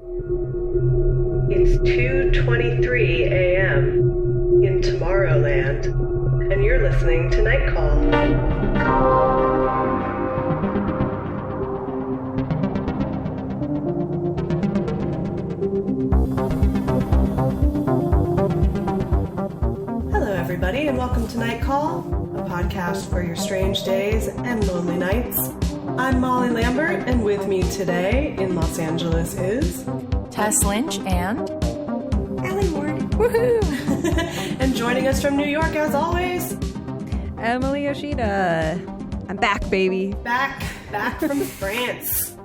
It's 2:23 a.m. in Tomorrowland, and you're listening to Night Call. Hello, everybody, and welcome to Night Call, a podcast for your strange days and lonely nights. I'm Molly Lambert, and with me today in Los Angeles is... Tess Lynch and... Alie Ward. Woohoo! And joining us from New York, as always... Emily Yoshida. I'm back, baby. Back from France.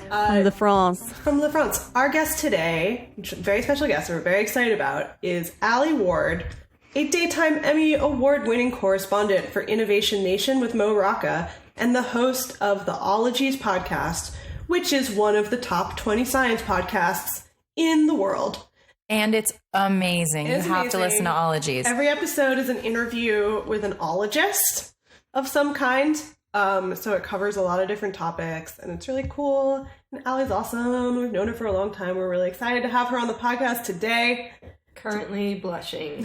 From France. From La France. Our guest today, very special guest we're very excited about, is Alie Ward, a Daytime Emmy Award-winning correspondent for Innovation Nation with Mo Rocca, and the host of the Ologies podcast, which is one of the top 20 science podcasts in the world. And it's amazing. You have to listen to Ologies. Every episode is an interview with an ologist of some kind. So it covers a lot of different topics, and it's really cool. And Allie's awesome. We've known her for a long time. We're really excited to have her on the podcast today. Currently blushing.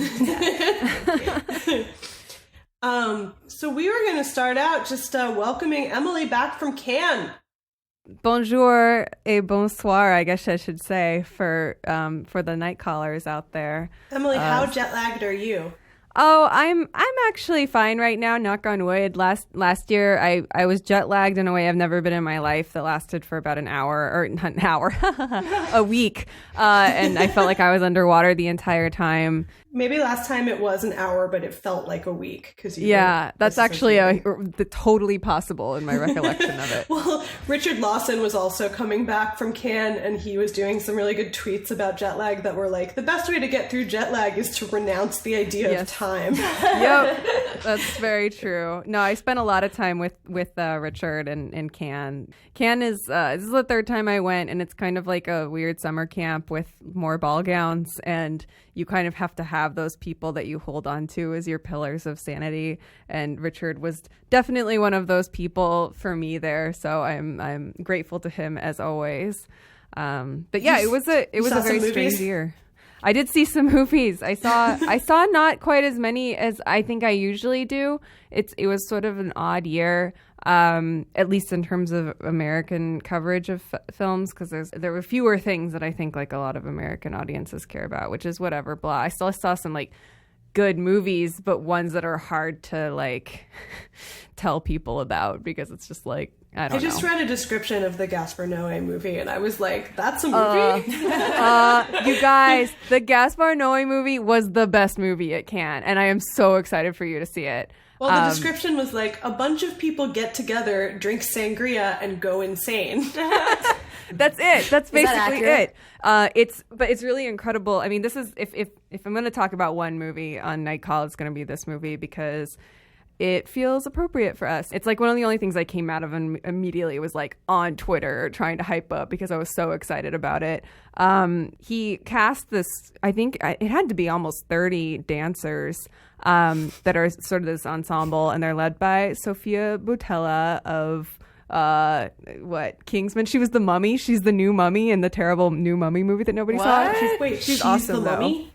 So we were going to start out just welcoming Emily back from Cannes. Bonjour et bonsoir, I guess I should say, for the night callers out there. Emily, how jet lagged are you? Oh, I'm actually fine right now, knock on wood. Last year, I was jet lagged in a way I've never been in my life that lasted for about an hour, or not an hour, a week. And I felt like I was underwater the entire time. Maybe last time it was an hour, but it felt like a week. That's actually totally possible in my recollection of it. Well, Richard Lawson was also coming back from Cannes, and he was doing some really good tweets about jet lag that were like, the best way to get through jet lag is to renounce the idea of time. Yep, that's very true. No, I spent a lot of time with Richard in Cannes. Cannes is this is the third time I went, and it's kind of like a weird summer camp with more ball gowns, and you kind of have to have those people that you hold on to as your pillars of sanity. And Richard was definitely one of those people for me there. So I'm grateful to him as always. But yeah, it was a very strange year. I did see some movies. I saw not quite as many as I think I usually do. It was sort of an odd year, at least in terms of American coverage of films, because there were fewer things that I think like a lot of American audiences care about, which is whatever, blah. I still saw some like good movies, but ones that are hard to like tell people about because it's just like, I just read a description of the Gaspar Noé movie, and I was like, that's a movie? You guys, the Gaspar Noé movie was the best movie it can, and I am so excited for you to see it. Well, the description was like, a bunch of people get together, drink sangria, and go insane. That's it. That's basically it. It's really incredible. I mean, this is, if I'm going to talk about one movie on Night Call, it's going to be this movie because it feels appropriate for us. It's like one of the only things I came out of and immediately was like on Twitter trying to hype up because I was so excited about it. He cast this, I think it had to be almost 30 dancers that are sort of this ensemble, and they're led by Sofia Boutella of Kingsman. She was the mummy. She's the new mummy in the terrible new mummy movie that nobody saw. She's awesome the though. Mummy?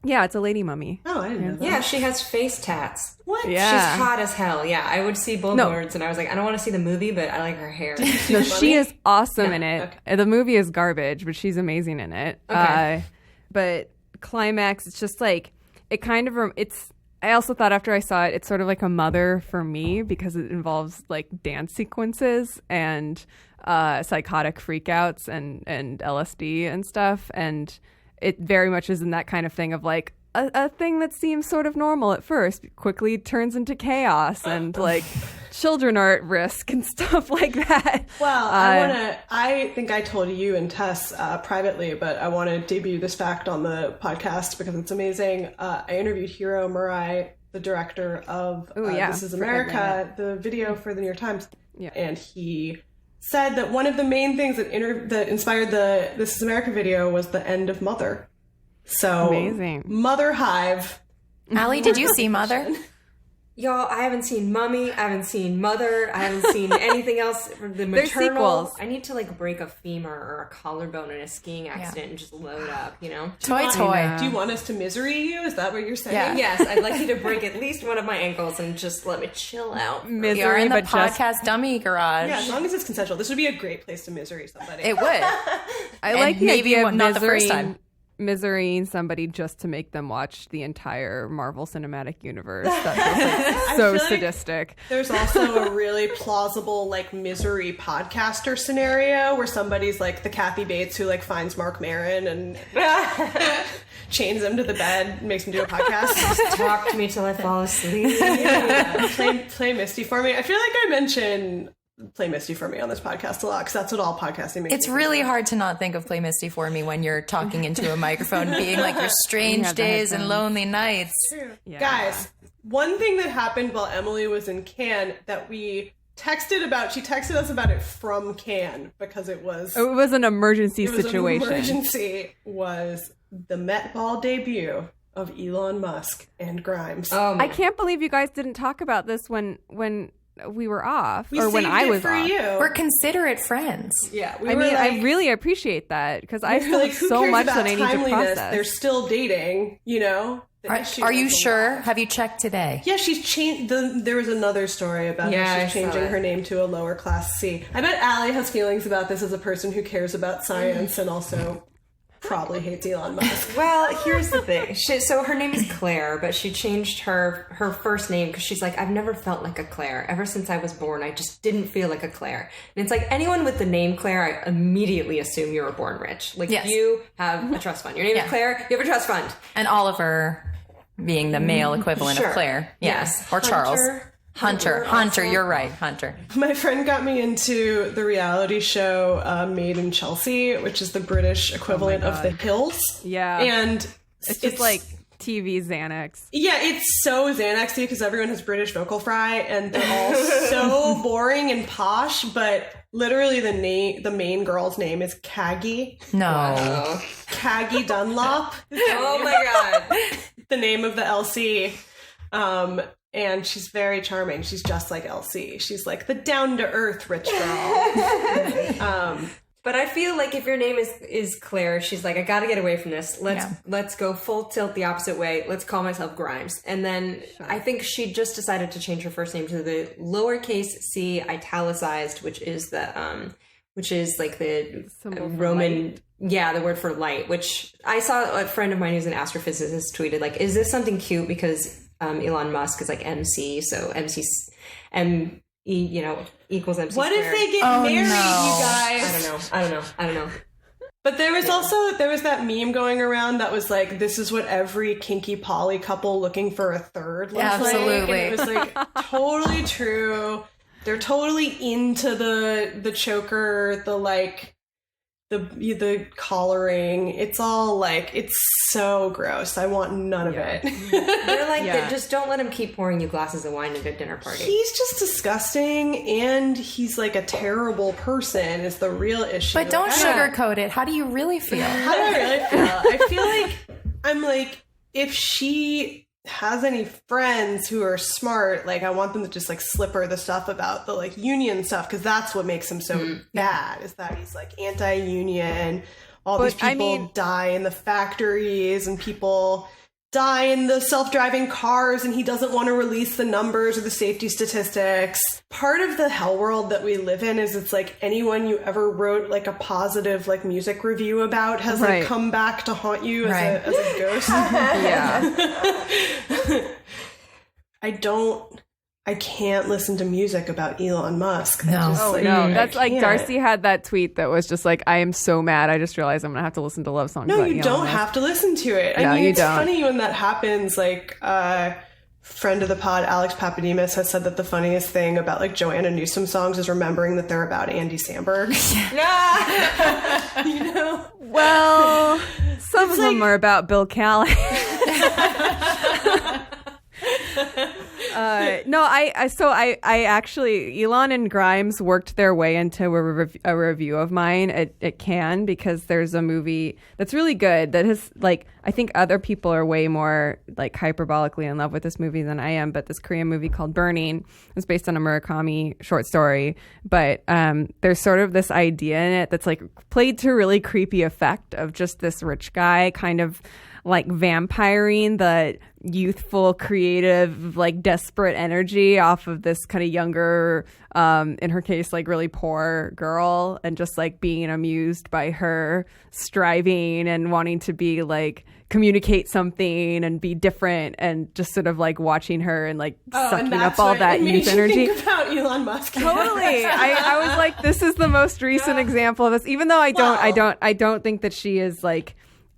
Yeah, it's a lady mummy. Oh, I didn't know that. Yeah, she has face tats. What? Yeah. She's hot as hell. Yeah, I would see billboards and I was like, I don't want to see the movie, but I like her hair. No, she is awesome in it. Okay. The movie is garbage, but she's amazing in it. Okay. But climax, it's just like, it kind of, I also thought after I saw it, it's sort of like a mother for me because it involves like dance sequences and psychotic freakouts and LSD and stuff. And it very much is in that kind of thing of like a thing that seems sort of normal at first quickly turns into chaos and like children are at risk and stuff like that. Well, I think I told you and Tess privately, but I want to debut this fact on the podcast because it's amazing. I interviewed Hiro Murai, the director of This Is America, the video for the New York Times. Yeah. And he said that one of the main things that inspired the This Is America video was the end of Mother. So amazing. Mother Hive. Alie, did you see Mother? Y'all, I haven't seen Mummy. I haven't seen Mother. I haven't seen anything else. The maternal. I need to like break a femur or a collarbone in a skiing accident and just load up, you know? Toy. Do you want us to misery you? Is that what you're saying? Yeah. Yes, I'd like you to break at least one of my ankles and just let me chill out. Misery, you're in the podcast dummy garage. Yeah, as long as it's consensual. This would be a great place to misery somebody. It would. I like the idea of not the first time. Miserying somebody just to make them watch the entire Marvel Cinematic Universe. That feels so sadistic. There's also a really plausible like misery podcaster scenario where somebody's like the Kathy Bates who like finds Mark Maron and chains him to the bed, makes him do a podcast. Just talk to me till I fall asleep. Play Misty for me. I feel like I mention Play Misty for me on this podcast a lot because that's what all podcasting makes. It's really hard to not think of Play Misty for me when you're talking into a microphone, being like your strange days and lonely nights. Yeah. Guys, one thing that happened while Emily was in Cannes that we texted about, she texted us about it from Cannes because it was an emergency situation. An emergency was the Met Ball debut of Elon Musk and Grimes. I can't believe you guys didn't talk about this when we were off, or when I was off. We're considerate friends. Yeah, I really appreciate that because I feel like so much that I need to process. They're still dating, you know. Are you sure? Have you checked today? Yeah, she's changed. There was another story about her. She's changing her name to a lower class C. I bet Alie has feelings about this as a person who cares about science and also probably hates Elon Musk. Well, here's the thing. So her name is Claire, but she changed her first name because she's like, I've never felt like a Claire. Ever since I was born, I just didn't feel like a Claire. And it's like anyone with the name Claire, I immediately assume you were born rich. Like you have a trust fund. Your name is Claire, you have a trust fund. And Oliver being the male equivalent of Claire. Yes. Or Charles. Hunter, you're right, Hunter. My friend got me into the reality show Made in Chelsea, which is the British equivalent of The Hills. Yeah. And it's just like TV Xanax. Yeah, it's so Xanax-y because everyone has British vocal fry and they're all so boring and posh, but literally the main girl's name is Caggie. No. Wow. Caggie Dunlop. Oh my god. The name of the LC. And she's very charming. She's just like LC. She's like the down-to-earth rich girl. But I feel like if your name is Claire, she's like, I gotta get away from this. Let's go full tilt the opposite way. Let's call myself Grimes. And then I think she just decided to change her first name to the lowercase c italicized, which is like the Roman. Yeah, the word for light, which I saw a friend of mine who's an astrophysicist tweeted, like, is this something cute because Elon Musk is like MC, so MC, equals MC What squared. if they get married, you guys? I don't know. But there was that meme going around that was like, this is what every kinky poly couple looking for a third looks Absolutely. like. And it was like totally true. They're totally into the choker, the collaring. It's all like, it's so gross. I want none of it. They're like, just don't let him keep pouring you glasses of wine at a dinner party. He's just disgusting, and he's like a terrible person is the real issue. But don't sugarcoat it. How do you really feel? How do I really feel? I feel like I'm like, if she has any friends who are smart, like I want them to just like slip her the stuff about the like union stuff, because that's what makes him so bad, is that he's like anti-union. These people die in the factories and people die in the self-driving cars, and he doesn't want to release the numbers or the safety statistics. Part of the hell world that we live in is it's like anyone you ever wrote like a positive like music review about has like come back to haunt you as a ghost. I can't listen to music about Elon Musk. No. That's like Darcy had that tweet that was just like, I am so mad. I just realized I'm going to have to listen to love songs. No, you don't have to listen to it. No, I mean, you it's don't. funny when that happens. Like, friend of the pod, Alex Papademos, has said that the funniest thing about like Joanna Newsom songs is remembering that they're about Andy Samberg. You know? Well, some of them are about Bill Callahan. I actually, Elon and Grimes worked their way into a review of mine at Cannes, because there's a movie that's really good that has, like, I think other people are way more like hyperbolically in love with this movie than I am, but this Korean movie called Burning is based on a Murakami short story, but there's sort of this idea in it that's like played to really creepy effect of just this rich guy kind of like vampiring the youthful, creative, like desperate energy off of this kind of younger, in her case, like really poor girl, and just like being amused by her striving and wanting to be like communicate something and be different, and just sort of like watching her and like sucking up all that youth energy. Think about Elon Musk. Totally. I was like, this is the most recent example of this, even though I don't think that she is like,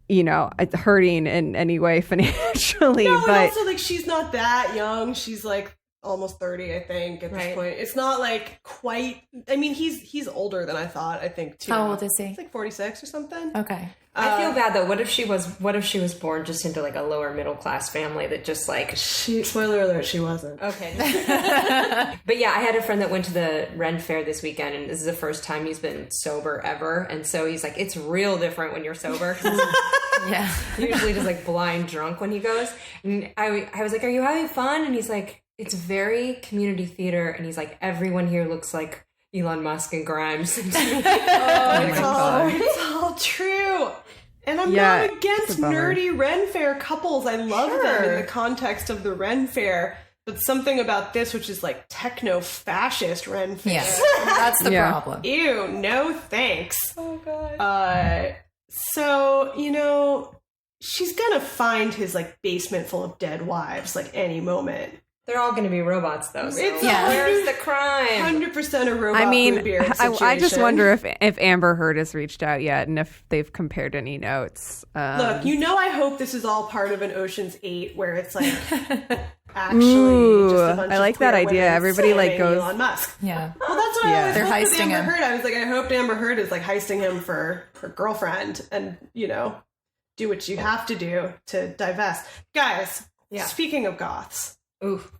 you know, hurting in any way financially. No, but and also like she's not that young. She's like almost 30, I think, at this point. It's not like quite. I mean, he's older than I thought, I think, too. How old is he? He's like 46 or something. Okay. I feel bad though. What if she was born just into like a lower middle class family that just like spoiler alert, she wasn't. Okay. But yeah, I had a friend that went to the Ren Fair this weekend, and this is the first time he's been sober ever, and so he's like, it's real different when you're sober. Yeah. Usually just like blind drunk when he goes. And I was like, are you having fun? And he's like, it's very community theater, and he's like, everyone here looks like Elon Musk and Grimes. It's all true. And I'm not against nerdy Ren Fair couples. I love them in the context of the Ren Fair. But something about this, which is like techno-fascist Ren Fair. Yes, that's the problem. Ew, no thanks. Oh, God. So, you know, she's gonna find his like basement full of dead wives like any moment. They're all going to be robots, though. So where's the crime? 100% a robot. I mean, Bluebeard I just situation. wonder if Amber Heard has reached out yet, and if they've compared any notes. Look, you know, I hope this is all part of an Ocean's 8 where it's like actually just a bunch I like of that queer idea. women Everybody like slamming goes. Elon Musk. Yeah. Well, that's what I always They're looked with heisting Amber him. Heard. I was like, I hope Amber Heard is like heisting him for her girlfriend, and you know, do what you have to do to divest. Guys, speaking of goths, Oof.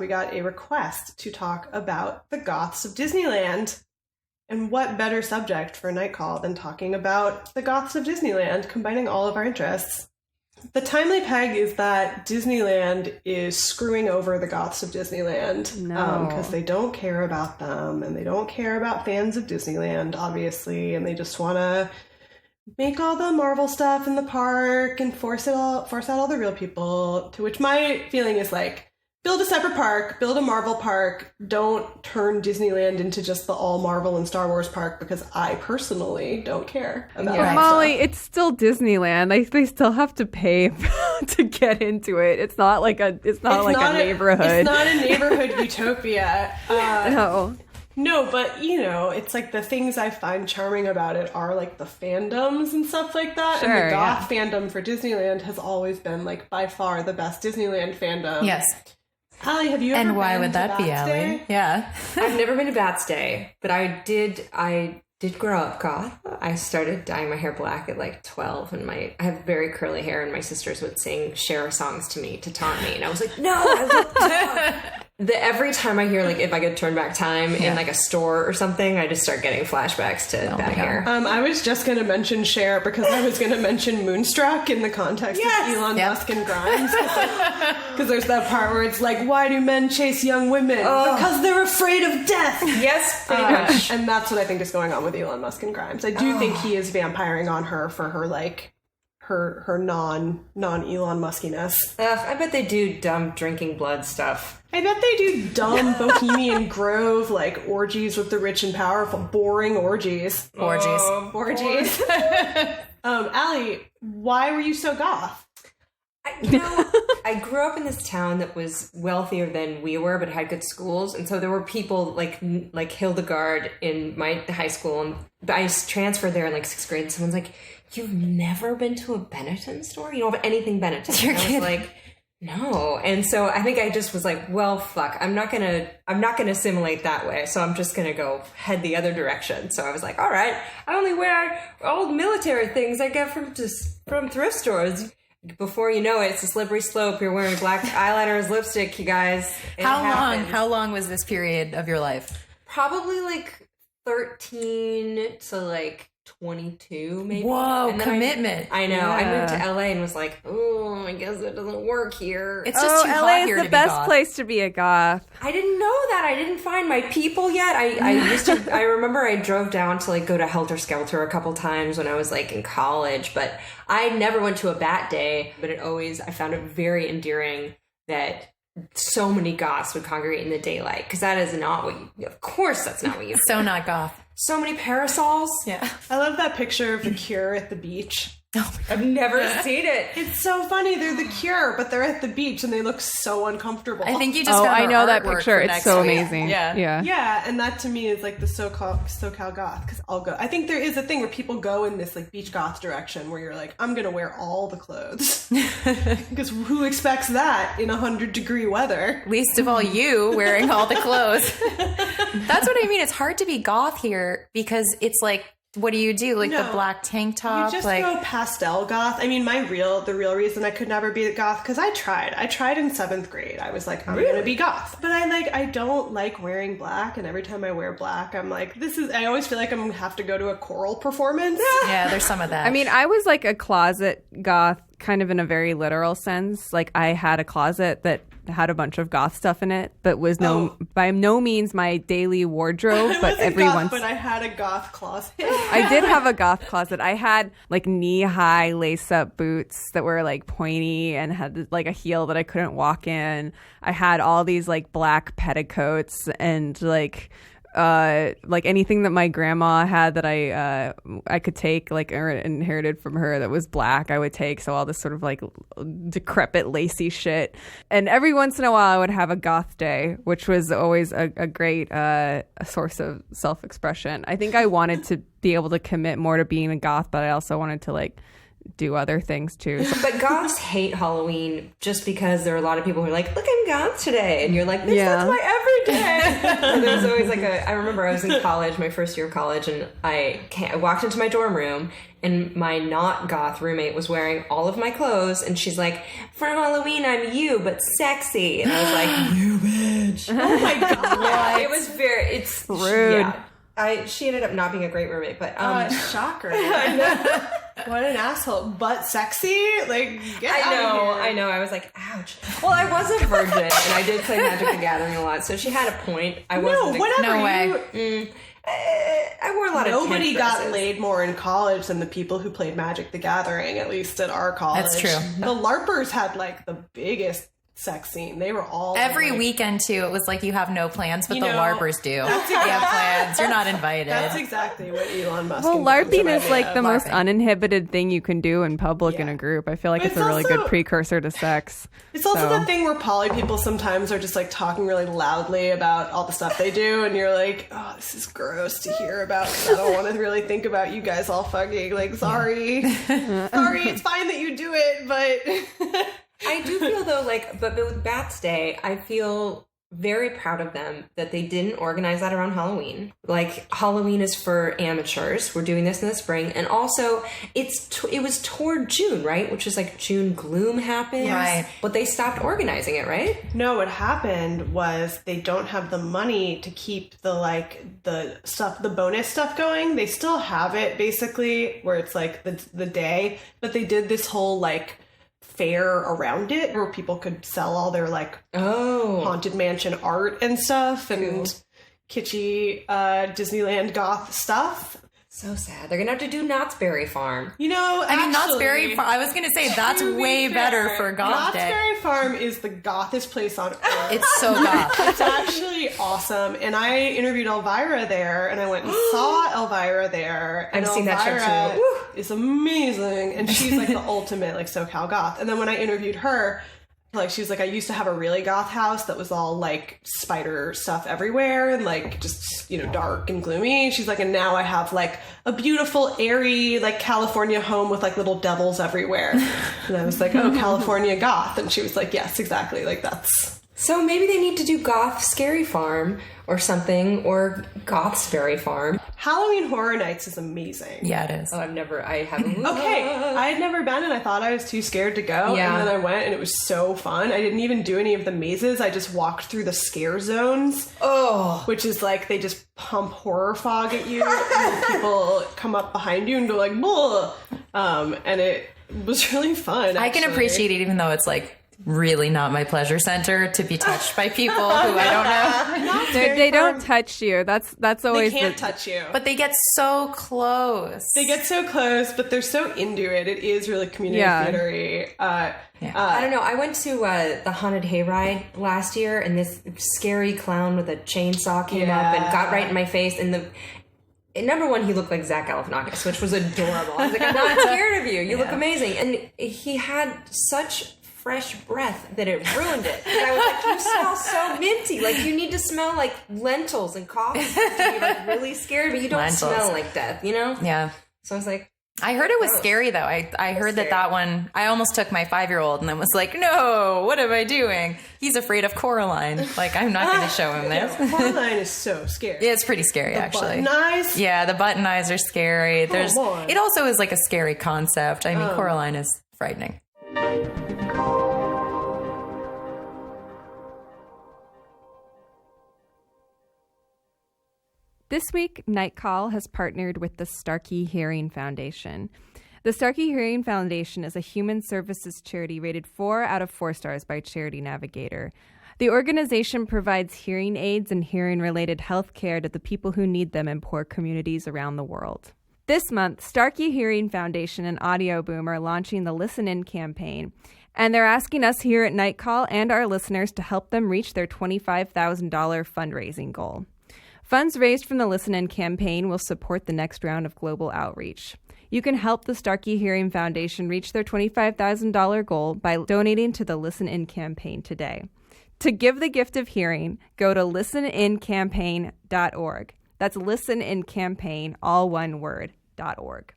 we got a request to talk about the goths of Disneyland. And what better subject for a night call than talking about the goths of Disneyland, combining all of our interests? The timely peg is that Disneyland is screwing over the goths of Disneyland because they don't care about them, and they don't care about fans of Disneyland, obviously, and they just want to make all the Marvel stuff in the park and force out all the real people. To which my feeling is like, build a separate park, build a Marvel park, don't turn Disneyland into just the all Marvel and Star Wars park, because I personally don't care about that Molly, stuff. it's still Disneyland. They still have to pay to get into it. It's not like a neighborhood. It's not a neighborhood utopia. No. No, but, you know, it's like the things I find charming about it are like the fandoms and stuff like that. Sure, and the goth fandom for Disneyland has always been like by far the best Disneyland fandom. Yes. Alie, have you ever And why been would to that be, Bats Alie? Day? Yeah. I've never been to Bats Day, but I did grow up goth. I started dyeing my hair black at like 12, and I have very curly hair, and my sisters would sing Cher songs to me to taunt me, and I was like, no, every time I hear like if I could turn back time in like a store or something, I just start getting flashbacks to that hair. I was just going to mention Cher because I was going to mention Moonstruck in the context of Elon Musk and Grimes. Because there's that part where it's like, why do men chase young women? Because they're afraid of death. Yes, pretty much. And that's what I think is going on with Elon Musk and Grimes. I do think he is vampiring on her for her like her non Elon Muskiness. I bet they do dumb drinking blood stuff. I bet they do dumb Bohemian Grove like orgies with the rich and powerful, boring orgies. Orgies. Alie, why were you so goth? I grew up in this town that was wealthier than we were, but had good schools, and so there were people like Hildegard in my high school, and I transferred there in like 6th grade, and someone's like, you've never been to a Benetton store? You don't have anything Benetton? You're and I was like, no. And so I think I just was like, well, fuck, I'm not gonna assimilate that way, so I'm just gonna go head the other direction. So I was like, all right, I only wear old military things I get from thrift stores. before you know it, it's a slippery slope. You're wearing black eyeliner as lipstick, you guys. How long was this period of your life? Probably like 13 to like 22, maybe. Whoa, commitment. I know. Yeah. I moved to LA and was like, oh, I guess it doesn't work here. It's just too LA hot here is to the best be goth. place to be a goth. I didn't know that. I didn't find my people yet. I remember I drove down to like go to Helter Skelter a couple times when I was like in college, but I never went to a bat day, but I found it very endearing that so many goths would congregate in the daylight, because that is not what you, of course that's not what you So not goth. So many parasols. Yeah. I love that picture of The Cure at the beach. Oh, I've never seen it. It's so funny. They're The Cure, but they're at the beach and they look so uncomfortable. I think you just found I know that artwork picture. for It's next so week. amazing. Yeah. Yeah, and that to me is like the SoCal goth, because I'll go. I think there is a thing where people go in this like beach goth direction where you're like, I'm gonna wear all the clothes, because who expects that in 100-degree weather? Least of all you wearing all the clothes. That's what I mean. It's hard to be goth here because it's like, what do you do? Like the black tank top? You just like go pastel goth. I mean, the real reason I could never be a goth, because I tried in 7th grade. I was like, I'm gonna be goth. But I don't like wearing black, and every time I wear black, I'm like, I always feel like I'm gonna have to go to a choral performance. yeah, there's some of that. I mean, I was like a closet goth, kind of in a very literal sense. Like, I had a closet that had a bunch of goth stuff in it, but was by no means my daily wardrobe. But but I had a goth closet. I did have a goth closet. I had like knee-high lace-up boots that were like pointy and had like a heel that I couldn't walk in. I had all these like black petticoats and like anything that my grandma had that I could take, like, or inherited from her that was black, I would take. So all this sort of like decrepit lacy shit. And every once in a while I would have a goth day, which was always a great a source of self-expression. I think I wanted to be able to commit more to being a goth, but I also wanted to like do other things too. But goths hate Halloween just because there are a lot of people who are like, look, I'm goth today. And you're like, that's my everyday. There's always like I remember I was in college, my first year of college, and I walked into my dorm room and my not goth roommate was wearing all of my clothes, and she's like, for Halloween, I'm you, but sexy. And I was like, you bitch. Oh my god. It was it's rude. Yeah. She ended up not being a great roommate, but shocker. What an asshole. But sexy? Like, get out of here. I know. I was like, ouch. Well, I was a virgin, and I did play Magic the Gathering a lot, so she had a point. I wasn't. No way. I wore a lot of Nobody got laid more in college than the people who played Magic the Gathering, at least at our college. That's true. The LARPers had like the biggest sex scene. They were all every like, weekend too. It was like you have no plans, but the LARPers do. You Exactly, have plans. You're not invited. That's exactly what Elon Musk. Well, LARPing is like the most LARPing. uninhibited thing you can do in public in a group. I feel like But it's a really good precursor to sex. It's also the thing where poly people sometimes are just like talking really loudly about all the stuff they do, and you're like, oh, this is gross to hear about, 'cause I don't want to really think about you guys all fucking. Like, sorry. Sorry, it's fine that you do it, but... I do feel though, like, but with Bats Day, I feel very proud of them that they didn't organize that around Halloween. Like, Halloween is for amateurs. We're doing this in the spring, and also it was toward June, right? Which is like June gloom happens, Right? But they stopped organizing it, right? No, what happened was they don't have the money to keep the bonus stuff going. They still have it basically where it's like the day, but they did this whole like fair around it where people could sell all their like haunted mansion art and stuff and kitschy Disneyland goth stuff. So sad. They're gonna have to do Knott's Berry Farm. You know, I mean, Knott's Berry Farm. I was gonna say that's way better for Goth Knott's Day. Berry Farm is the gothest place on earth. It's so goth. It's actually awesome. And I interviewed Elvira there, and I went and saw Elvira there. And I've seen that show too. Is amazing, and she's like the ultimate like SoCal goth. And then when I interviewed her, like she was like, I used to have a really goth house that was all like spider stuff everywhere and like just, you know, dark and gloomy. She's like, and now I have like a beautiful airy like California home with like little devils everywhere. And I was like, oh, California goth. And she was like, yes, exactly, like that's... So maybe they need to do Goth Scary Farm or something, or Goth's Berry Farm. Halloween Horror Nights is amazing. Yeah, it is. Oh, I haven't. Okay, I had never been and I thought I was too scared to go. Yeah. And then I went and it was so fun. I didn't even do any of the mazes. I just walked through the scare zones. Oh. Which is like they just pump horror fog at you and people come up behind you and go like, "Bull," and it was really fun. I can appreciate it even though it's like really not my pleasure center to be touched by people who I don't know. They don't touch you. That's always they can't touch you. But they get so close. They get so close, but they're so into it. It is really community theater-y. I don't know. I went to the Haunted Hayride last year, and this scary clown with a chainsaw came up and got right in my face. And number one, he looked like Zach Galifianakis, which was adorable. I was like, I'm not scared of you. You look amazing. And he had such fresh breath that it ruined it. And I was like, you smell so minty. Like, you need to smell like lentils and coffee to be like really scary, but you don't smell like death, you know? Yeah. So I was like, I heard it was scary though. I heard that one, I almost took my 5-year-old and then was like, no, what am I doing? He's afraid of Coraline. Like, I'm not going to show him this. Coraline is so scary. Yeah, it's pretty scary actually. Button eyes? Yeah, the button eyes are scary. It also is like a scary concept. I mean, Coraline is frightening. This week, Night Call has partnered with the Starkey Hearing Foundation. The Starkey Hearing Foundation is a human services charity rated 4 out of 4 stars by Charity Navigator. The organization provides hearing aids and hearing-related health care to the people who need them in poor communities around the world. This month, Starkey Hearing Foundation and Audio Boom are launching the Listen In campaign, and they're asking us here at Night Call and our listeners to help them reach their $25,000 fundraising goal. Funds raised from the Listen In campaign will support the next round of global outreach. You can help the Starkey Hearing Foundation reach their $25,000 goal by donating to the Listen In campaign today. To give the gift of hearing, go to listenincampaign.org. That's listenincampaign, all one word, .org.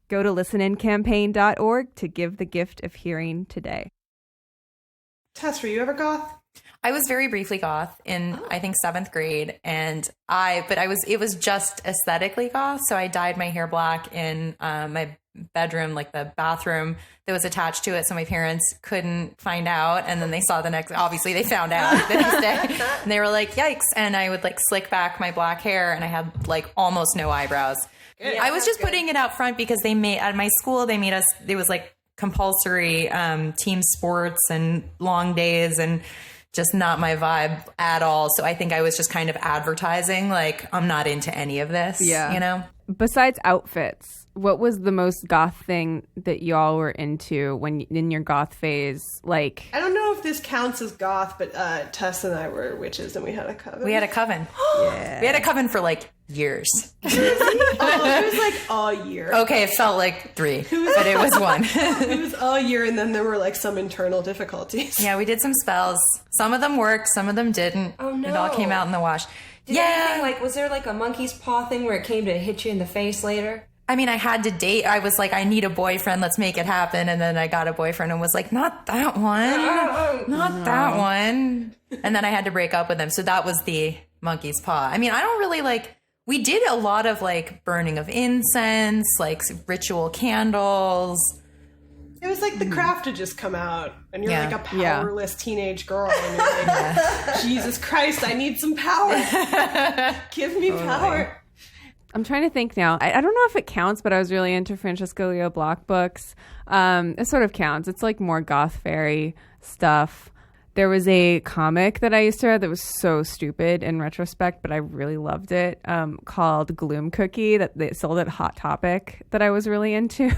Go to listenincampaign.org to give the gift of hearing today. Tess, were you ever goth? I was very briefly goth in, I think, 7th grade. And it was just aesthetically goth. So I dyed my hair black in my bedroom, like the bathroom that was attached to it. So my parents couldn't find out. And then they saw obviously they found out the next day and they were like, yikes. And I would like slick back my black hair and I had like almost no eyebrows. Yeah, I was just putting it out front because at my school, they made us, it was like compulsory team sports and long days and just not my vibe at all. So I think I was just kind of advertising, like, I'm not into any of this, you know? Besides outfits, what was the most goth thing that y'all were into when in your goth phase? Like, I don't know if this counts as goth, but Tess and I were witches and we had a coven. We had a coven. Yeah. We had a coven for like years. It was like a year. Okay, it felt like 3, but it was 1. It was a year, and then there were like some internal difficulties. Yeah, we did some spells. Some of them worked, some of them didn't. Oh no! It all came out in the wash. Did anything, like, was there like a monkey's paw thing where it came to hit you in the face later? I mean, I had to date. I was like, I need a boyfriend. Let's make it happen. And then I got a boyfriend and was like, not that one. Not that one. And then I had to break up with him. So that was the monkey's paw. I mean, I don't really like... We did a lot of like burning of incense, like ritual candles. It was like The Craft had just come out, and you're like a powerless teenage girl, and you're like, Jesus Christ, I need some power. Give me power. I'm trying to think now. I don't know if it counts, but I was really into Francesca Leo Block books. It sort of counts. It's like more goth fairy stuff. There was a comic that I used to read that was so stupid in retrospect, but I really loved it, called Gloom Cookie that they sold at Hot Topic that I was really into.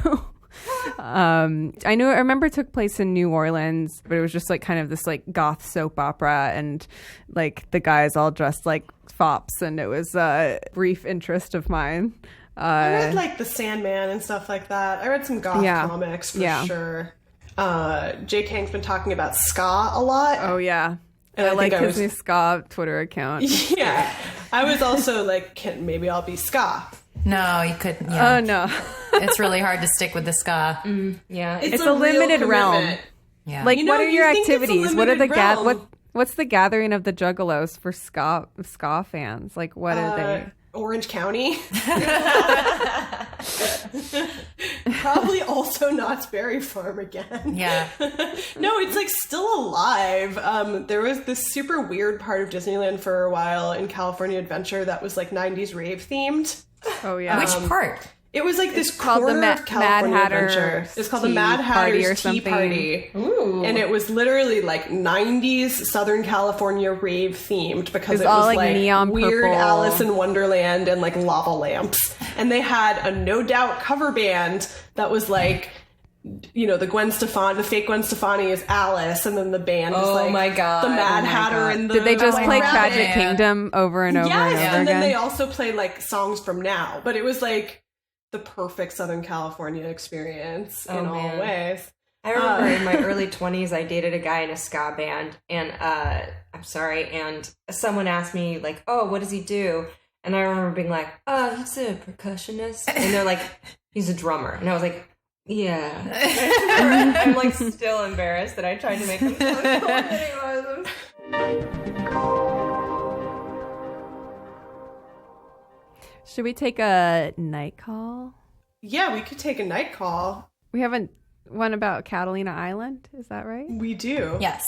I remember it took place in New Orleans, but it was just like kind of this like goth soap opera and like the guys all dressed like fops, and it was a brief interest of mine. I read like The Sandman and stuff like that. I read some goth comics for sure. Jake Hank's been talking about ska a lot. Oh yeah. And I like his new ska Twitter account. Yeah. I was also like, maybe I'll be ska. No, you couldn't. Yeah. Oh no. It's really hard to stick with the ska. Yeah. It's a limited realm. Yeah. Like, what are your activities? What are the what's the gathering of the Juggalos for ska fans? Like, what are they? Orange County. Probably also Knott's Berry Farm again. Yeah. No, it's like still alive. There was this super weird part of Disneyland for a while in California Adventure that was like 90s rave themed. Oh yeah. Which part? It was like this called corner the of California Mad Hatter Adventure. It's called the Tea Mad Party or Hatter's Tea something. Party. Ooh. And it was literally like 90s Southern California rave themed because it all, was like, like neon weird purple. Alice in Wonderland and like lava lamps. And they had a No Doubt cover band that was like, you know, the fake Gwen Stefani is Alice, and then the band is like my God. the Mad Oh my Hatter God. and the Did they just White play Rabbit. Tragic Kingdom over and over Yes, and over and again? then they also played like songs from now, but it was like the perfect Southern California experience in all ways. I remember in my early 20s, I dated a guy in a ska band, and and someone asked me, like, oh, what does he do? And I remember being like, oh, he's a percussionist. And they're like, he's a drummer. And I was like, yeah. I'm like still embarrassed that I tried to make him sound cooler than he was. Should we take a night call? Yeah, we could take a night call. We haven't one about Catalina Island. Is that right? We do. Yes.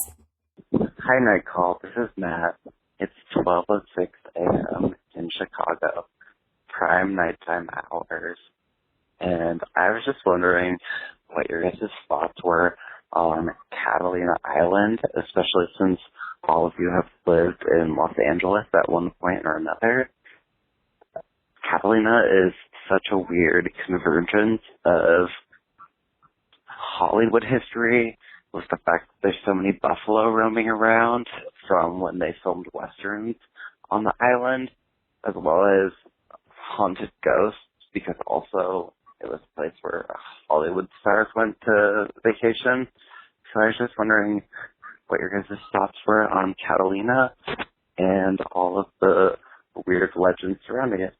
Hi, Night Call. This is Matt. It's 12:06 a.m. in Chicago, prime nighttime hours. And I was just wondering what your guys' thoughts were on Catalina Island, especially since all of you have lived in Los Angeles at one point or another. Catalina is such a weird convergence of Hollywood history with the fact that there's so many buffalo roaming around from when they filmed Westerns on the island, as well as haunted ghosts, because also it was a place where Hollywood stars went to vacation. So I was just wondering what your guys' thoughts were on Catalina and all of the weird legends surrounding it.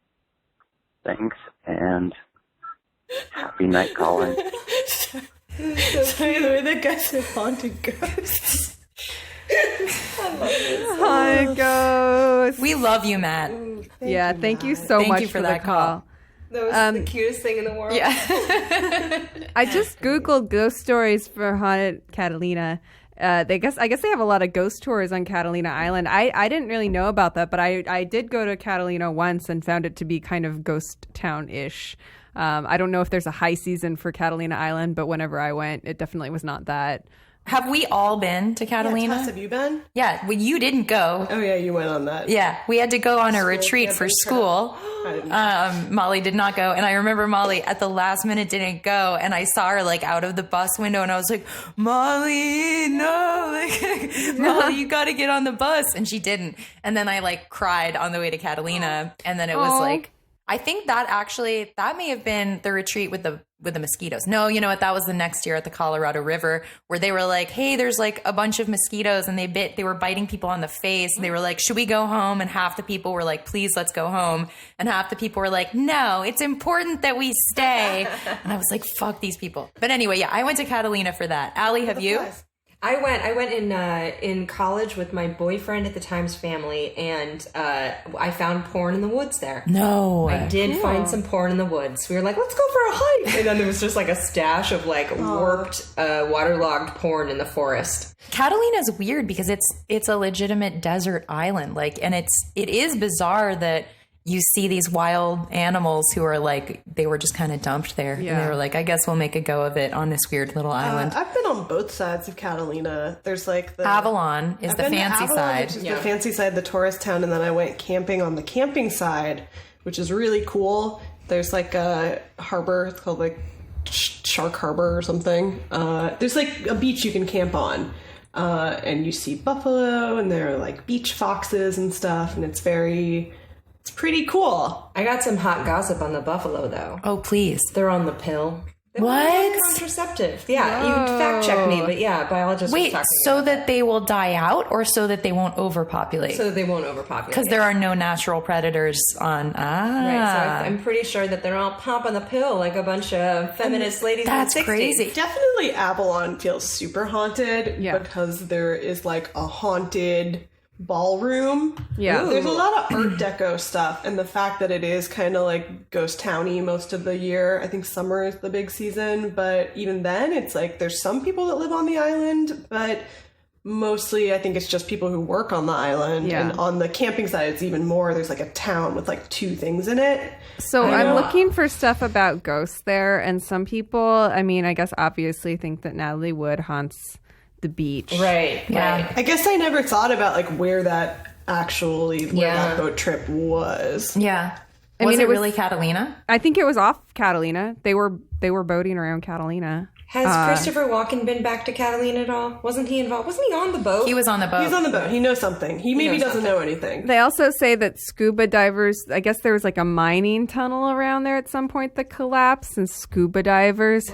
Thanks, and happy night calling. Sorry, the way that guy said haunted ghosts. Hi, ghost. We love you, Matt. Thank you so Thank much you for for that the call. That was the cutest thing in the world. Yeah. I just Googled ghost stories for haunted Catalina. I guess they have a lot of ghost tours on Catalina Island. I didn't really know about that, but I did go to Catalina once and found it to be kind of ghost town-ish. I don't know if there's a high season for Catalina Island, but whenever I went, it definitely was not that. Have we all been to Catalina? Tess, have you been? Yeah, well, you didn't go. Oh yeah, you went on that. Yeah, we had to go on a retreat for school. I didn't. Molly did not go, and I remember Molly at the last minute didn't go, and I saw her like out of the bus window, and I was like, Molly, no, like, Molly, you got to get on the bus, and she didn't. And then I like cried on the way to Catalina, and then it was like, I think that may have been the retreat with the mosquitoes. No, you know what? That was the next year at the Colorado River, where they were like, hey, there's like a bunch of mosquitoes, and they were biting people on the face, and they were like, should we go home? And half the people were like, please, let's go home. And half the people were like, no, it's important that we stay. And I was like, fuck these people. But anyway, yeah, I went to Catalina for that. Allie, have you? I went in college with my boyfriend at the time's family, and I found porn in the woods there. No. I did find some porn in the woods. We were like, let's go for a hike. And then there was just like a stash of like warped, waterlogged porn in the forest. Catalina's weird because it's a legitimate desert island. Like, and it is bizarre that you see these wild animals who are like, they were just kind of dumped there. Yeah. And they were like, I guess we'll make a go of it on this weird little island. I've been on both sides of Catalina. There's like the Avalon is the fancy side. Which is the fancy side, the tourist town. And then I went camping on the camping side, which is really cool. There's like a harbor. It's called like Shark Harbor or something. There's like a beach you can camp on. And you see buffalo, and there are like beach foxes and stuff. And it's pretty cool. I got some hot gossip on the buffalo, though. Oh, please. They're on the pill. What? Contraceptive. Yeah, you can fact check me, but yeah, biologists Wait, so that they will die out, or so that they won't overpopulate? So that they won't overpopulate. Because there are no natural predators on... Right, so I'm pretty sure that they're all popping the pill like a bunch of feminist ladies That's in the 60s. crazy. Definitely Avalon feels super haunted because there is like a haunted ballroom. Yeah. There's a lot of Art Deco stuff, and the fact that it is kind of like ghost towny most of the year. I think summer is the big season, but even then it's like there's some people that live on the island, but mostly I think it's just people who work on the island. Yeah. And on the camping side it's even more. There's like a town with like 2 things in it. So I'm looking for stuff about ghosts there, and some people, I mean, I guess obviously think that Alie Ward haunts the beach. Right. I guess I never thought about like where that boat trip was. Yeah. I mean, it it was really Catalina? I think it was off Catalina. They were boating around Catalina. Has Christopher Walken been back to Catalina at all? Wasn't he involved? Wasn't he on the boat? He was on the boat. He's on the boat. He knows something. He maybe doesn't know anything. They also say that scuba divers, I guess there was like a mining tunnel around there at some point that collapsed, and scuba divers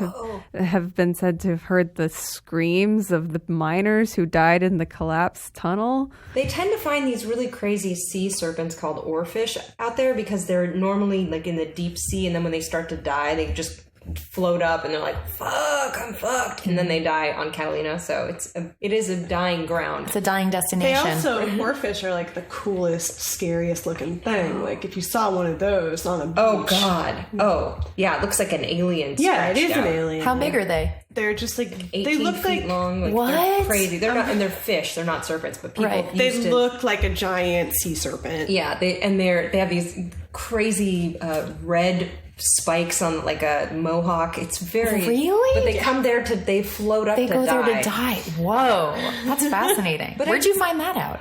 have been said to have heard the screams of the miners who died in the collapsed tunnel. They tend to find these really crazy sea serpents called oarfish out there because they're normally like in the deep sea, and then when they start to die, they just float up and they're like, fuck, I'm fucked, and then they die on Catalina. So it is a dying ground. It's a dying They destination. also, oarfish are like the coolest, scariest looking thing. Like if you saw one of those on a beach. Oh god. Oh yeah, it looks like an alien. Yeah, it is stretched an out. alien. How big are they? They're just like 18 they look feet like long. Like, What? They're crazy. They're not, and they're fish. They're not serpents, but people Right. they used to, look like a giant sea serpent. Yeah, they have these crazy red spikes on like a mohawk. It's very Really? But they come there they float up They to go die. there to die. Whoa. That's fascinating. Where'd you find that out?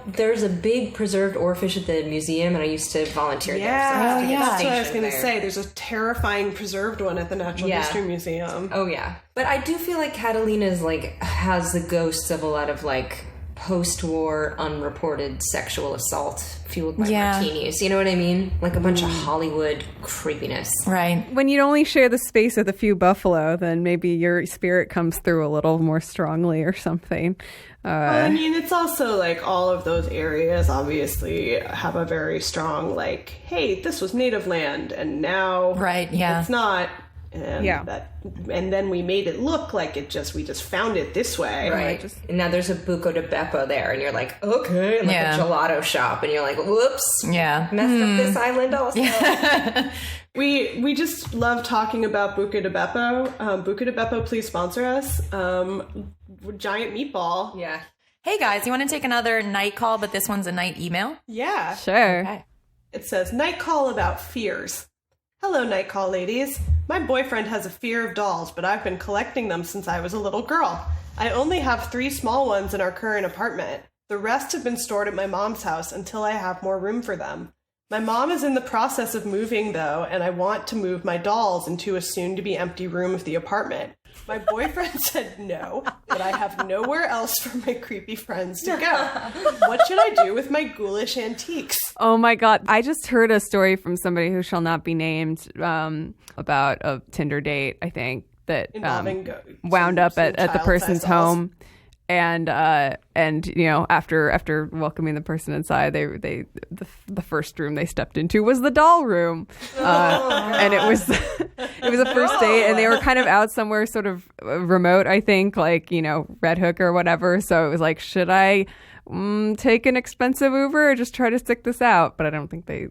There's a big preserved oarfish at the museum, and I used to volunteer there. Yeah, So yeah. that's what I was stationed going to there. say. There's a terrifying preserved one at the Natural Yeah. History Museum. Oh yeah, but I do feel like Catalina's like has the ghosts of a lot of like post-war unreported sexual assault fueled by martinis. You know what I mean? Like a bunch of Hollywood creepiness. Right. When you only share the space with a few buffalo, then maybe your spirit comes through a little more strongly or something. I mean, it's also like all of those areas obviously have a very strong like, hey, this was native land, and now Right, yeah. it's not. And Yeah. and then we made it look like we just found it this way. Right. And now there's a Buco de Beppo there, and you're like, okay, and like Yeah. a gelato shop, and you're like, whoops, Yeah. messed up this island also. We just love talking about Buca de Beppo. Buca de Beppo, please sponsor us. Giant meatball. Yeah. Hey guys, you want to take another night call, but this one's a night email? Yeah. Sure. Okay. It says, night call about fears. Hello, night call ladies. My boyfriend has a fear of dolls, but I've been collecting them since I was a little girl. I only have 3 small ones in our current apartment. The rest have been stored at my mom's house until I have more room for them. My mom is in the process of moving, though, and I want to move my dolls into a soon-to-be empty room of the apartment. My boyfriend said no, but I have nowhere else for my creepy friends to go. What should I do with my ghoulish antiques? Oh my God. I just heard a story from somebody who shall not be named about a Tinder date, I think, that Involving wound up at the child-sized person's dolls. home. And you know, after welcoming the person inside, the first room they stepped into was the doll room, and it was a first date, and they were kind of out somewhere sort of remote, I think, like, you know, Red Hook or whatever. So it was like, should I take an expensive Uber or just try to stick this out? But I think they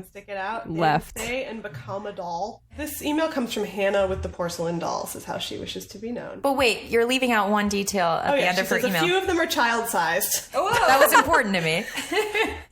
stick it out, left. and stay and become a doll. This email comes from Hannah with the porcelain dolls, is how she wishes to be known. But wait, you're leaving out one detail at the end she of her says email. a few of them are child-sized That was important to me.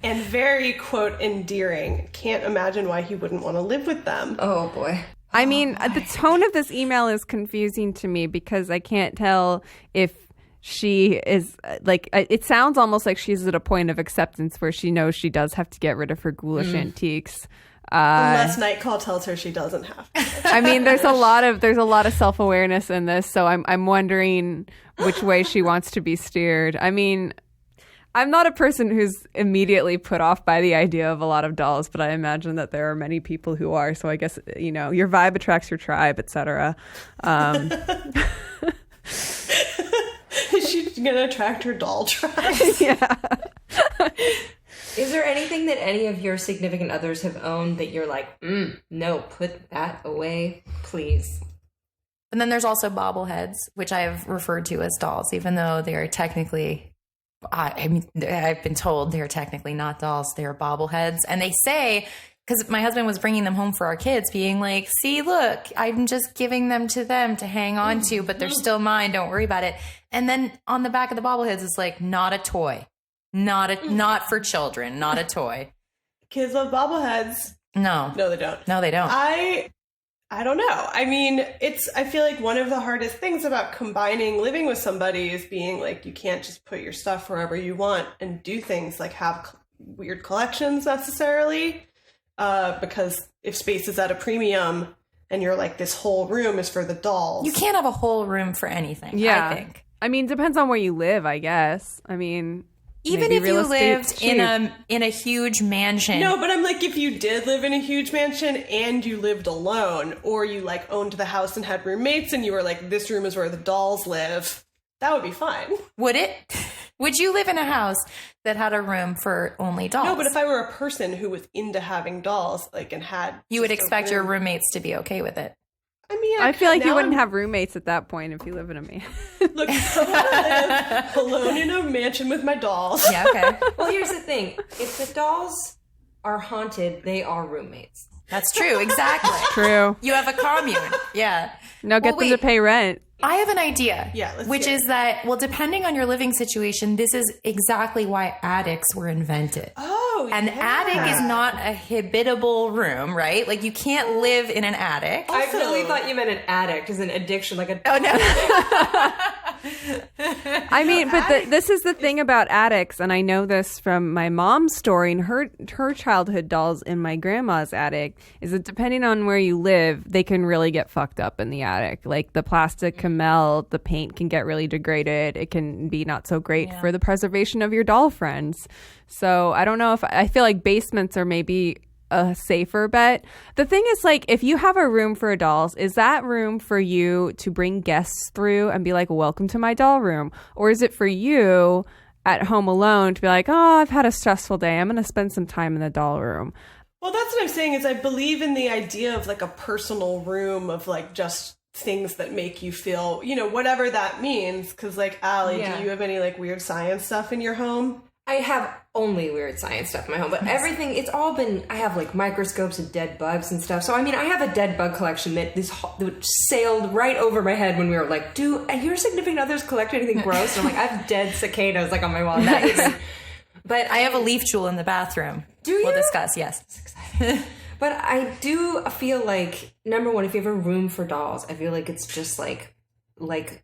and very, quote, endearing. Can't imagine why he wouldn't want to live with them. Oh boy. I mean, the tone of this email is confusing to me because I can't tell if she is like, it sounds almost like she's at a point of acceptance where she knows she does have to get rid of her ghoulish antiques. Unless Nightcall tells her she doesn't have to. I mean, there's a lot of self-awareness in this, so I'm wondering which way she wants to be steered. I mean, I'm not a person who's immediately put off by the idea of a lot of dolls, but I imagine that there are many people who are. So I guess, you know, your vibe attracts your tribe, etc. Is she going to attract her doll tribe? Yeah. Is there anything that any of your significant others have owned that you're like, no, put that away, please? And then there's also bobbleheads, which I have referred to as dolls, even though they are technically I mean, I've been told they're technically not dolls, they're bobbleheads. And they say, because my husband was bringing them home for our kids, being like, see, look, I'm just giving them to hang on to, but they're still mine. Don't worry about it. And then on the back of the bobbleheads, it's like, not a toy, not for children, not a toy. Kids love bobbleheads. No, they don't. No, they don't. I don't know. I mean, I feel like one of the hardest things about combining living with somebody is being like, you can't just put your stuff wherever you want and do things like have weird collections necessarily. Because if space is at a premium and you're like, this whole room is for the dolls. You can't have a whole room for anything, yeah. I think. I mean, depends on where you live, I guess. I mean, even if you lived in a huge mansion. No, but I'm like, if you did live in a huge mansion and you lived alone, or you like owned the house and had roommates and you were like, this room is where the dolls live, that would be fine. Would it? Would you live in a house that had a room for only dolls? No, but if I were a person who was into having dolls, like, and had... You would expect your roommates to be okay with it. I mean, I feel like you wouldn't have roommates at that point if you live in a mansion. Look, I want to live alone in a mansion with my dolls. Yeah, okay. Well, here's the thing. If the dolls are haunted, they are roommates. That's true, exactly. True. You have a commune. Yeah. No, get them to pay rent. I have an idea. Yeah, which is that, well, depending on your living situation, this is exactly why attics were invented. Oh, An attic is not a habitable room, right? Like, you can't live in an attic. I really thought you meant an addict as an addiction, like a... Oh, no. I mean, but this is the thing about attics, and I know this from my mom's story and her childhood dolls in my grandma's attic, is that depending on where you live, they can really get fucked up in the attic. Like, the plastic can melt, the paint can get really degraded, it can be not so great for the preservation of your doll friends. So I don't know if I feel like basements are maybe a safer bet. The thing is, like, if you have a room for dolls, is that room for you to bring guests through and be like, welcome to my doll room? Or is it for you at home alone to be like, oh, I've had a stressful day, I'm going to spend some time in the doll room? Well, that's what I'm saying is I believe in the idea of like a personal room of like just things that make you feel, you know, whatever that means. Because like, Alie, do you have any like weird science stuff in your home? I have only weird science stuff in my home, but everything, it's all been, I have like microscopes of dead bugs and stuff. So, I mean, I have a dead bug collection that sailed right over my head when we were like, do your significant others collect anything gross? And I'm like, I have dead cicadas like on my wall. But I have a leaf jewel in the bathroom. Do you? We'll discuss, yes. But I do feel like, number one, if you have a room for dolls, I feel like it's just like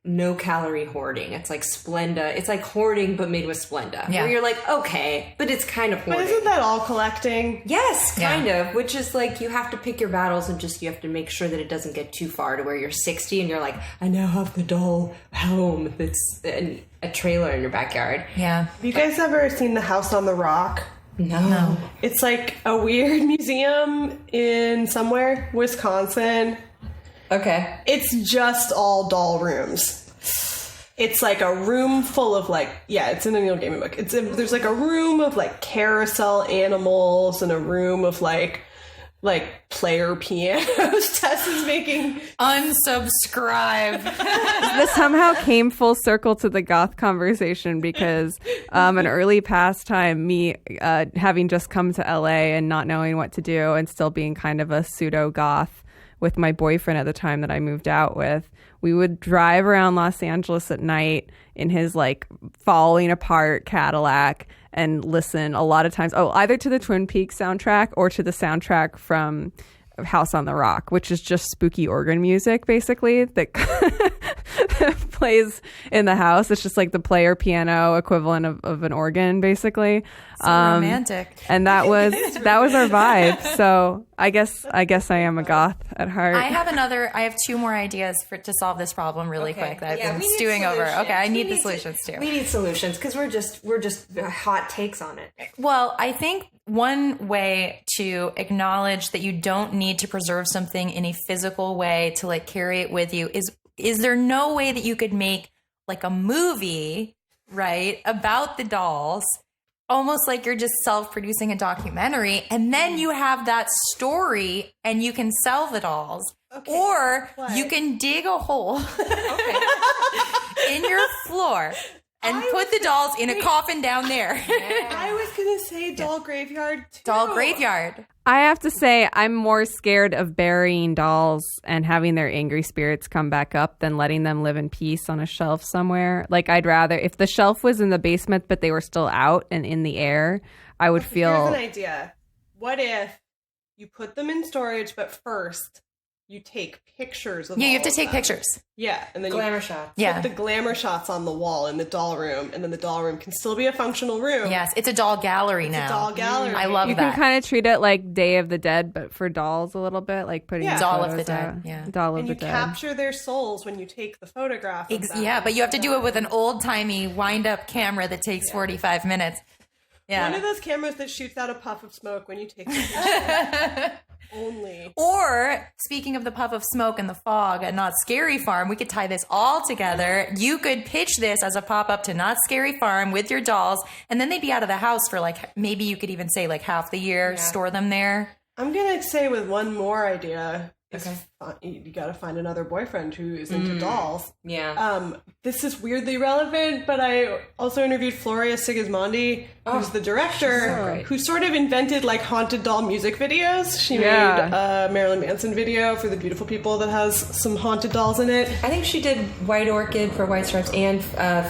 no calorie hoarding. It's like Splenda. It's like hoarding, but made with Splenda. Yeah. Where you're like, okay, but it's kind of hoarding. But isn't that all collecting? Yes, kind of. Which is like, you have to pick your battles and just, you have to make sure that it doesn't get too far to where you're 60 and you're like, I now have the doll home that's a trailer in your backyard. Yeah. Have you guys ever seen the House on the Rock? No. It's like a weird museum in somewhere, Wisconsin. Okay. It's just all doll rooms. It's like a room full of like, it's in a Neil Gaiman book. There's like a room of like carousel animals and a room of like player pianos. Tess is making unsubscribe. This somehow came full circle to the goth conversation because an early pastime, me having just come to LA and not knowing what to do and still being kind of a pseudo goth with my boyfriend at the time that I moved out with, we would drive around Los Angeles at night in his like falling apart Cadillac and listen a lot of times, either to the Twin Peaks soundtrack or to the soundtrack from House on the Rock, which is just spooky organ music basically that plays in the house. It's just like the player piano equivalent of an organ basically. So romantic. And that was our vibe. So I guess I am a goth at heart. I have two more ideas to solve this problem really quick that I've been stewing over. Okay, I need the solutions too. We need solutions because we're just hot takes on it. Well, I think one way to acknowledge that you don't need to preserve something in a physical way to like carry it with you is there no way that you could make like a movie, right, about the dolls, almost like you're just self-producing a documentary, and then you have that story and you can sell the dolls. Okay. Or you can dig a hole in your floor and put the dolls in a coffin down there. I was going to say doll graveyard, too. Doll graveyard. I have to say, I'm more scared of burying dolls and having their angry spirits come back up than letting them live in peace on a shelf somewhere. Like, I'd rather, if the shelf was in the basement but they were still out and in the air, I would feel... Here's an idea. What if you put them in storage, but first you take pictures of Yeah, you have all to take of them. pictures. Yeah, and then Glamour you shots. Yeah. put the glamour shots on the wall in the doll room, and then the doll room can still be a functional room. Yes, it's a doll gallery now. A doll gallery. I love You that. can kind of treat it like Day of the Dead, but for dolls a little bit, like putting Doll of photos the Dead, out. yeah. Doll of And the you Dead. capture their souls when you take the photograph of them. Yeah, but you have to do it with an old-timey wind-up camera that takes 45 minutes. Yeah. One of those cameras that shoots out a puff of smoke when you take the picture. Only. Or, speaking of the puff of smoke and the fog at Not Scary Farm, we could tie this all together. You could pitch this as a pop-up to Not Scary Farm with your dolls, and then they'd be out of the house for, like, maybe you could even say, like, half the year, store them there. I'm going to say with one more idea. Okay. You got to find another boyfriend who is into dolls. Yeah. This is weirdly relevant, but I also interviewed Floria Sigismondi, who's the director, who sort of invented like haunted doll music videos. She made a Marilyn Manson video for The Beautiful People that has some haunted dolls in it. I think she did White Orchid for White Stripes and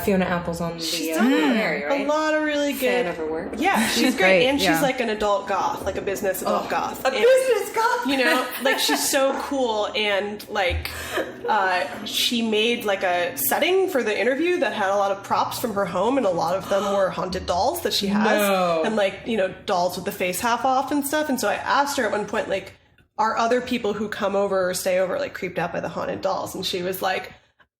Fiona Apple's on the Mary, right? A lot of really good. Fan of her work. Yeah, she's great. And she's like an adult goth, like a business adult goth. Business goth! You know, like she's so cool, and like she made like a setting for the interview that had a lot of props from her home, and a lot of them were haunted dolls that she has, and like, you know, dolls with the face half off and stuff. And so I asked her at one point, like, are other people who come over or stay over like creeped out by the haunted dolls? And she was like,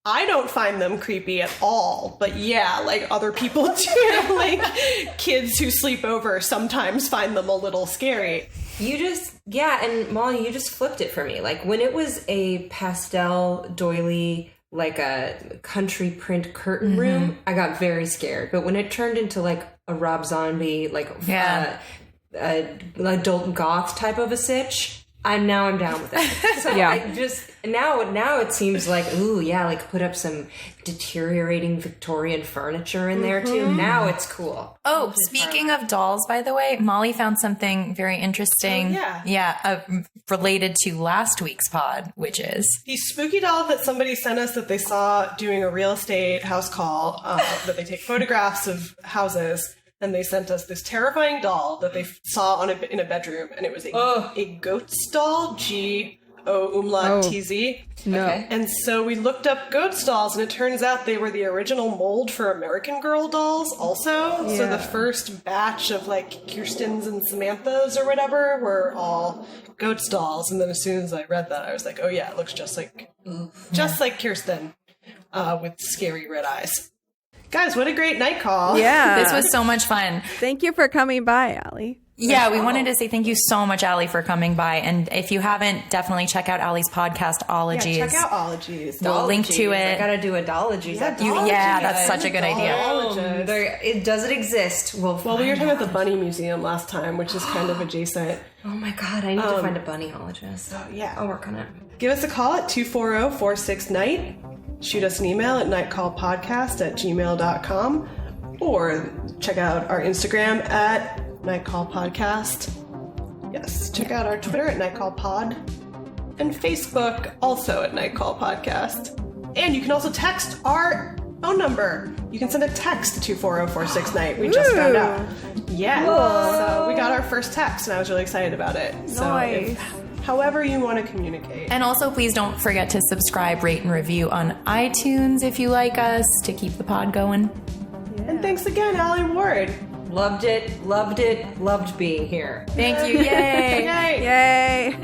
I don't find them creepy at all, but yeah, like other people do. Like kids who sleep over sometimes find them a little scary. You just, and Molly, you just flipped it for me. Like when it was a pastel doily, like a country print curtain room, I got very scared. But when it turned into like a Rob Zombie, like adult goth type of a sitch, I'm down with it. So I just now it seems like like put up some deteriorating Victorian furniture in there too. Now it's cool. Oh, speaking of dolls, by the way, Molly found something very interesting. Related to last week's pod, which is the spooky doll that somebody sent us that they saw doing a real estate house call. That they take photographs of houses. And they sent us this terrifying doll that they saw in a bedroom, and it was a goat's doll, G-O-umlaut-T-Z. No. Okay. And so we looked up goat's dolls, and it turns out they were the original mold for American Girl dolls also. Yeah. So the first batch of like Kirstens and Samanthas or whatever were all goat's dolls. And then as soon as I read that, I was like, oh yeah, it looks just like Kirsten with scary red eyes. Guys, what a great night call. Yeah. this was so much fun. Thank you for coming by, Alie. Yeah, we wanted to say thank you so much, Alie, for coming by. And if you haven't, definitely check out Alie's podcast, Ologies. Yeah, check out Ologies. We'll link to it. I gotta do a Dologies. That's such a good idea. Does it exist? Well, we were talking about the Bunny Museum last time, which is kind of adjacent. Oh my god, I need to find a bunnyologist. Yeah. I'll work on it. Give us a call at 240-46-NIGHT. Shoot us an email at nightcallpodcast@gmail.com, or check out our Instagram at nightcallpodcast. Yes, check out our Twitter at nightcallpod, and Facebook also at nightcallpodcast. And you can also text our phone number. You can send a text to 240-46-NIGHT. We just found out. Yeah. So we got our first text, and I was really excited about it. So Nice. however you want to communicate. And also, please don't forget to subscribe, rate, and review on iTunes if you like us, to keep the pod going. And thanks again, Alie Ward. Loved it, loved being here. Thank you. Yay. Yay. Yay.